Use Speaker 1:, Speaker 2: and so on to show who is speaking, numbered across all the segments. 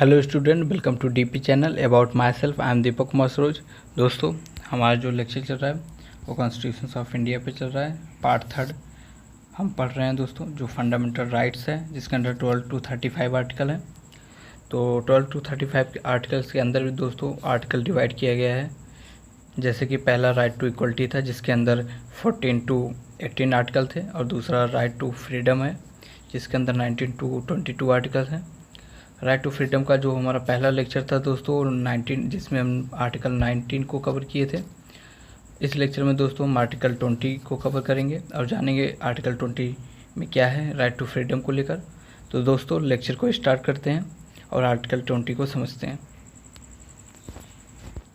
Speaker 1: Hello student, welcome to DP channel. About myself, I am Deepak Kumar Saroj. दोस्तों, हमारा जो lecture चल रहा है वो कॉन्स्टिट्यूशन ऑफ इंडिया पे चल रहा है। पार्ट 3 हम पढ़ रहे हैं दोस्तों, जो फंडामेंटल राइट्स है, जिसके अंदर 12 to 35 आर्टिकल है। तो 12 to 35 आर्टिकल्स के अंदर भी दोस्तों आर्टिकल डिवाइड किया गया है। जैसे कि पहला राइट टू इक्वलिटी था, जिसके अंदर 14 to 18 आर्टिकल थे, और दूसरा राइट टू फ्रीडम है, जिसके अंदर 19 to 22 आर्टिकल हैं। राइट टू फ्रीडम का जो हमारा पहला लेक्चर था दोस्तों 19, जिसमें हम आर्टिकल 19 को कवर किए थे। इस लेक्चर में दोस्तों हम आर्टिकल 20 को कवर करेंगे और जानेंगे आर्टिकल 20 में क्या है राइट टू फ्रीडम को लेकर। तो दोस्तों लेक्चर को स्टार्ट करते हैं और आर्टिकल 20 को समझते हैं।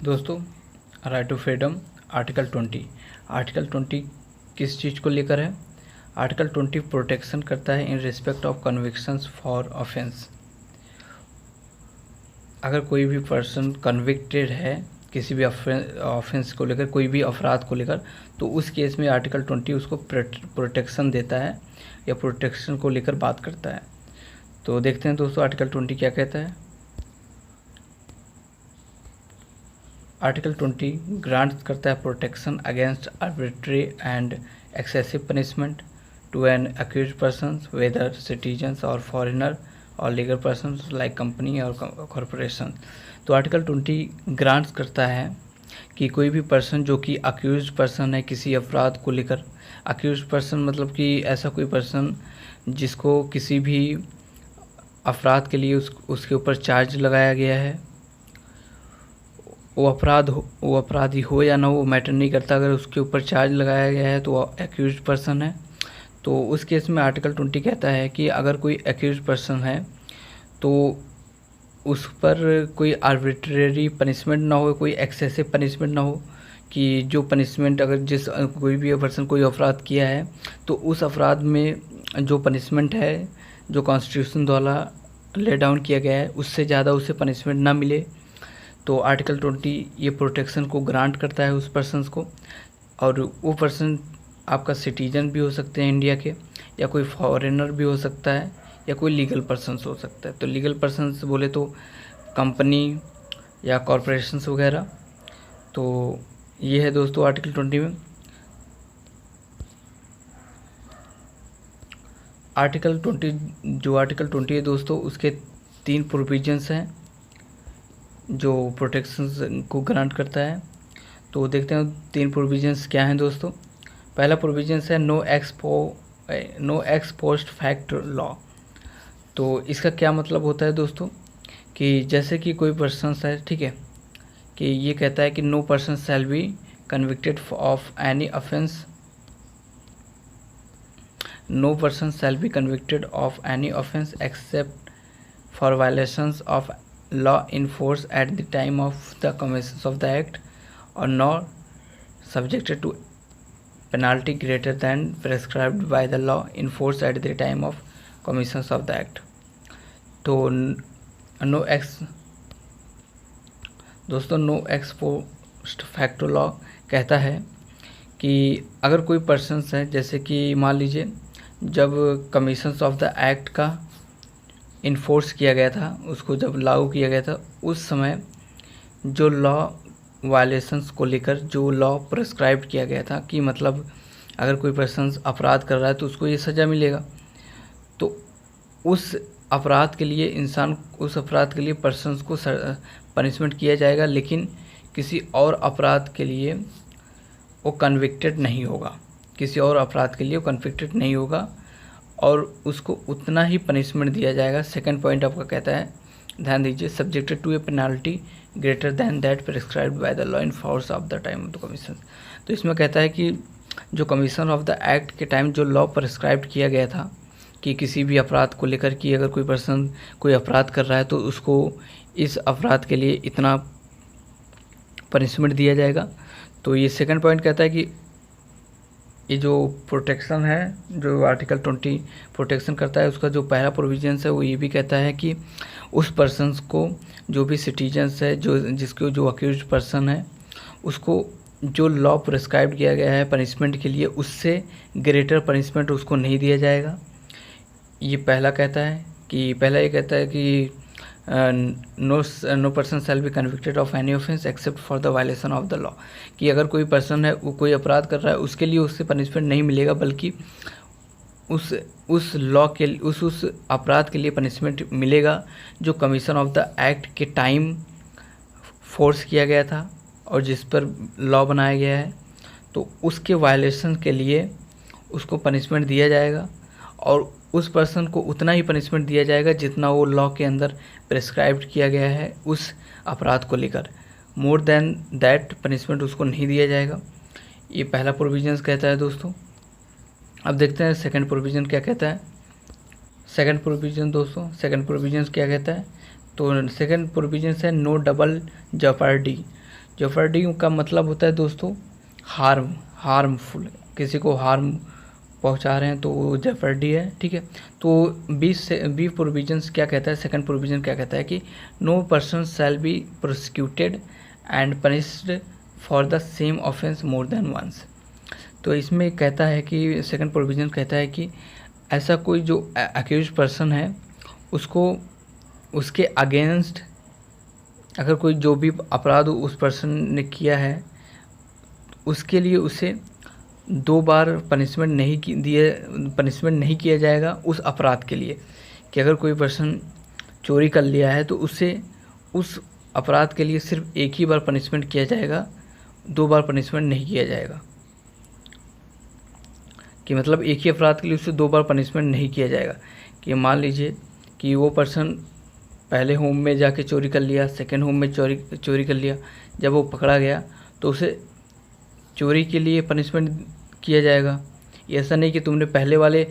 Speaker 1: दोस्तों, right to freedom article 20। Article 20 किस चीज़ को लेकर है? आर्टिकल 20 प्रोटेक्शन करता है in respect of convictions for offence. अगर कोई भी पर्सन कन्विक्टेड है किसी भी ऑफेंस को लेकर, कोई भी अपराध को लेकर, तो उस केस में आर्टिकल 20 उसको प्रोटेक्शन देता है या प्रोटेक्शन को लेकर बात करता है। तो देखते हैं दोस्तों आर्टिकल 20 क्या कहता है। आर्टिकल 20 ग्रांट करता है protection against arbitrary and excessive punishment to an accused person whether citizens और फॉरेनर और लीगल पर्सन लाइक कंपनी और कॉरपोरेशन। तो आर्टिकल 20 ग्रांट्स करता है कि कोई भी पर्सन जो कि अक्यूज्ड पर्सन है किसी अपराध को लेकर, अक्यूज्ड पर्सन मतलब कि ऐसा कोई पर्सन जिसको किसी भी अपराध के लिए उसके ऊपर चार्ज लगाया गया है, वो अपराधी हो या ना वो मैटर नहीं करता, अगर उसके ऊपर चार्ज लगाया गया है तो वो एक्यूज्ड पर्सन है। तो उस केस में आर्टिकल 20 कहता है कि अगर कोई एक्यूज्ड पर्सन है तो उस पर कोई आर्बिट्रेरी पनिशमेंट ना हो, कोई एक्सेसिव पनिशमेंट ना हो, कि जो पनिशमेंट अगर कोई भी पर्सन कोई अपराध किया है तो उस अपराध में जो पनिशमेंट है जो कॉन्स्टिट्यूशन द्वारा ले डाउन किया गया है उससे ज़्यादा उसे पनिशमेंट ना मिले। तो आर्टिकल 20 ये प्रोटेक्शन को ग्रांट करता है उस पर्सन को। और वो पर्सन आपका सिटीजन भी हो सकते हैं इंडिया के, या कोई फॉरेनर भी हो सकता है, या कोई लीगल पर्सन्स हो सकता है। तो लीगल पर्सन्स बोले तो कंपनी या कॉरपोरेशंस वगैरह। तो ये है दोस्तों आर्टिकल 20 में। आर्टिकल 20 है दोस्तों, उसके 3 प्रोविजंस हैं जो प्रोटेक्शन को ग्रांट करता है। तो देखते हैं 3 प्रोविजंस क्या हैं दोस्तों। पहला प्रोविजन है no ex post fact law. तो इसका क्या मतलब होता है दोस्तों, कि जैसे कि कोई पर्सन है, ठीक है, कि ये कहता है कि no person shall be convicted of any offence, no person shall be convicted of any offence except for violations of law in force at the time of the commission of the act और not subjected to penalty greater than prescribed by the law in force at the time of commission of the act। तो no ex post facto law कहता है कि अगर कोई person है, जैसे कि मान लीजिए जब कमीशन ऑफ द एक्ट का इन्फोर्स किया गया था, उसको जब लागू किया गया था, उस समय जो लॉ वायलेशंस को लेकर जो लॉ प्रेस्क्राइब किया गया था, कि मतलब अगर कोई पर्सन अपराध कर रहा है तो उसको ये सज़ा मिलेगा, तो उस अपराध के लिए पर्सन्स को पनिशमेंट किया जाएगा, लेकिन किसी और अपराध के लिए वो कन्विक्टेड नहीं होगा, और उसको उतना ही पनिशमेंट दिया जाएगा। सेकंड पॉइंट आपका कहता है, ध्यान दीजिए, subjected to a penalty greater than that prescribed by the law in force of the time of the commission. तो इसमें कहता है कि जो कमीशन ऑफ द एक्ट के टाइम जो लॉ प्रिस्क्राइब किया गया था कि किसी भी अपराध को लेकर, कि अगर कोई पर्सन कोई अपराध कर रहा है तो उसको इस अपराध के लिए इतना पनिशमेंट दिया जाएगा। तो ये सेकंड पॉइंट कहता है कि ये जो प्रोटेक्शन है, जो आर्टिकल 20 प्रोटेक्शन करता है, उसका जो पहला प्रोविजंस है वो ये भी कहता है कि उस पर्सन को, जो भी सिटीजन्स है, जो अक्यूज्ड पर्सन है, उसको जो लॉ प्रिस्क्राइब किया गया है पनिशमेंट के लिए, उससे ग्रेटर पनिशमेंट उसको नहीं दिया जाएगा। ये पहला कहता है कि no person shall be convicted of any offence except for the violation of the law, कि अगर कोई पर्सन है वो कोई अपराध कर रहा है उसके लिए उससे पनिशमेंट नहीं मिलेगा, बल्कि उस लॉ के उस अपराध के लिए पनिशमेंट मिलेगा जो कमीशन ऑफ द एक्ट के टाइम फोर्स किया गया था और जिस पर लॉ बनाया गया है, तो उसके वायलेशन के लिए उसको पनिशमेंट दिया जाएगा और उस पर्सन को उतना ही पनिशमेंट दिया जाएगा जितना वो लॉ के अंदर प्रेस्क्राइब्ड किया गया है उस अपराध को लेकर। मोर देन दैट पनिशमेंट उसको नहीं दिया जाएगा। ये पहला प्रोविजंस कहता है दोस्तों। अब देखते हैं सेकंड प्रोविज़न क्या कहता है। सेकंड प्रोविज़न दोस्तों, सेकंड प्रोविज़न क्या कहता है, तो सेकंड प्रोविज़न है नो डबल जेपर्डी। जेपर्डी का मतलब होता है दोस्तों हार्मफुल, किसी को हार्म पहुंचा रहे हैं तो वो जेपर्डी है, ठीक है। तो बी प्रोविजंस क्या कहता है, सेकंड प्रोविज़न क्या कहता है कि no person shall be prosecuted and punished for the same offence more than once. तो इसमें कहता है कि सेकंड प्रोविज़न कहता है कि ऐसा कोई जो अक्यूज पर्सन है उसको उसके अगेंस्ट अगर कोई जो भी अपराध उस पर्सन ने किया है उसके लिए उसे 2 बार पनिशमेंट नहीं किया जाएगा उस अपराध के लिए। कि अगर कोई पर्सन चोरी कर लिया है तो उसे उस अपराध के लिए सिर्फ एक ही बार पनिशमेंट किया जाएगा, 2 बार पनिशमेंट नहीं किया जाएगा। कि मतलब एक ही अपराध के लिए उसे 2 बार पनिशमेंट नहीं किया जाएगा। कि मान लीजिए कि वो पर्सन पहले होम में जाके चोरी कर लिया, सेकंड होम में चोरी कर लिया, जब वो पकड़ा गया तो उसे चोरी के लिए पनिशमेंट किया जाएगा। ऐसा नहीं कि तुमने पहले वाले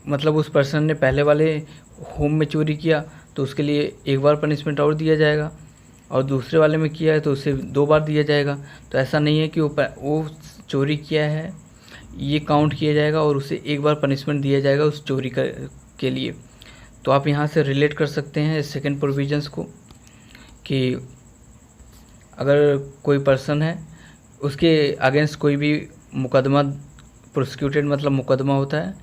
Speaker 1: मतलब उस पर्सन ने पहले वाले होम में चोरी किया तो उसके लिए 1 बार पनिशमेंट और दिया जाएगा और दूसरे वाले में किया है तो उसे 2 बार दिया जाएगा। तो ऐसा नहीं है कि वो चोरी किया है ये काउंट किया जाएगा और उसे 1 बार पनिशमेंट दिया जाएगा उस चोरी के लिए। तो आप यहाँ से रिलेट कर सकते हैं सेकंड प्रोविजंस को कि अगर कोई पर्सन है उसके अगेंस्ट कोई भी मुकदमा प्रोसिक्यूटेड मतलब मुकदमा होता है,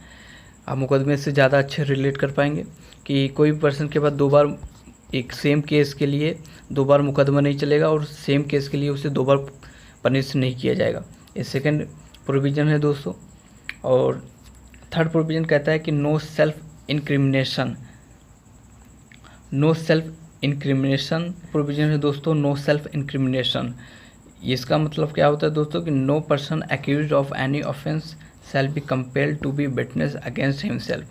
Speaker 1: आप मुकदमे से ज़्यादा अच्छे रिलेट कर पाएंगे कि कोई पर्सन के पास 2 बार एक सेम केस के लिए 2 बार मुकदमा नहीं चलेगा और सेम केस के लिए उसे 2 बार पनिश नहीं किया जाएगा। ये सेकंड प्रोविज़न है दोस्तों। और थर्ड प्रोविज़न कहता है कि नो सेल्फ इंक्रिमिनेशन प्रोविज़न है दोस्तों। नो सेल्फ इंक्रिमिनेशन इसका मतलब क्या होता है दोस्तों कि no person accused of any offence shall be compelled to be witness against himself.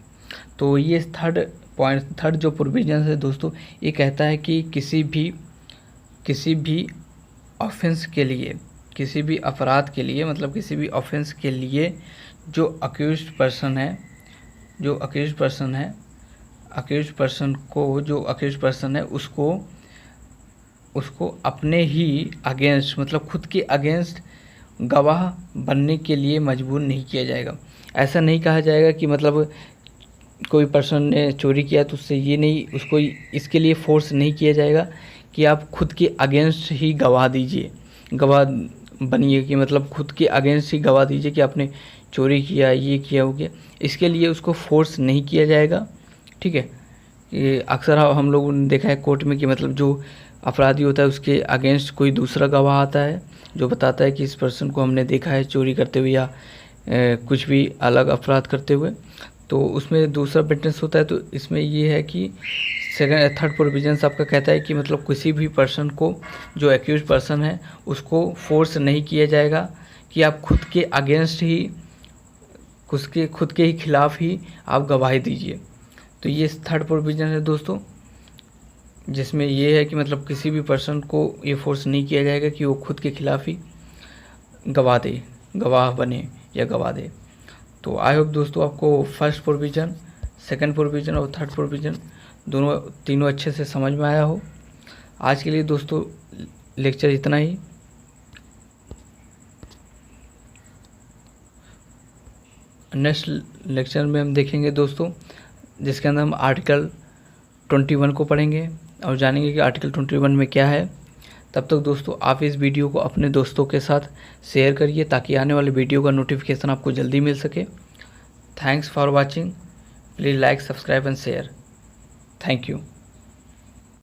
Speaker 1: तो ये थर्ड जो प्रोविज़न है दोस्तों, ये कहता है कि किसी भी ऑफेंस के लिए, किसी भी अपराध के लिए मतलब किसी भी ऑफेंस के लिए जो अक्यूज्ड पर्सन है उसको अपने ही अगेंस्ट मतलब खुद के अगेंस्ट गवाह बनने के लिए मजबूर नहीं किया जाएगा। ऐसा नहीं कहा जाएगा कि मतलब कोई पर्सन ने चोरी किया तो उसको इसके लिए फोर्स नहीं किया जाएगा कि आप खुद के अगेंस्ट ही गवाह बनिए, कि मतलब खुद के अगेंस्ट ही गवाह दीजिए कि आपने चोरी किया, ये किया हो गया। इसके लिए उसको फोर्स नहीं किया जाएगा, ठीक है। ये अक्सर हम लोगों ने देखा है कोर्ट में कि मतलब जो अपराधी होता है उसके अगेंस्ट कोई दूसरा गवाह आता है जो बताता है कि इस पर्सन को हमने देखा है चोरी करते हुए या कुछ भी अलग अपराध करते हुए, तो उसमें दूसरा विटनेस होता है। तो इसमें ये है कि थर्ड प्रोविजन आपका कहता है कि मतलब किसी भी पर्सन को जो एक्यूज पर्सन है उसको फोर्स नहीं किया जाएगा कि आप खुद के अगेंस्ट ही खुद के ही खिलाफ ही आप गवाही दीजिए। तो ये थर्ड प्रोविजन है दोस्तों, जिसमें ये है कि किसी भी पर्सन को ये फोर्स नहीं किया जाएगा कि वो खुद के खिलाफ ही गवाह बने या गवाह दे। तो आई होप दोस्तों आपको फर्स्ट प्रोविज़न, सेकंड प्रोविज़न और थर्ड प्रोविज़न तीनों अच्छे से समझ में आया हो। आज के लिए दोस्तों लेक्चर इतना ही। नेक्स्ट लेक्चर में हम देखेंगे दोस्तों जिसके अंदर हम आर्टिकल 21 को पढ़ेंगे और जानेंगे कि आर्टिकल 21 में क्या है। तब तक दोस्तों आप इस वीडियो को अपने दोस्तों के साथ शेयर करिए ताकि आने वाले वीडियो का नोटिफिकेशन आपको जल्दी मिल सके। Thanks for watching, please like, subscribe and share. Thank you.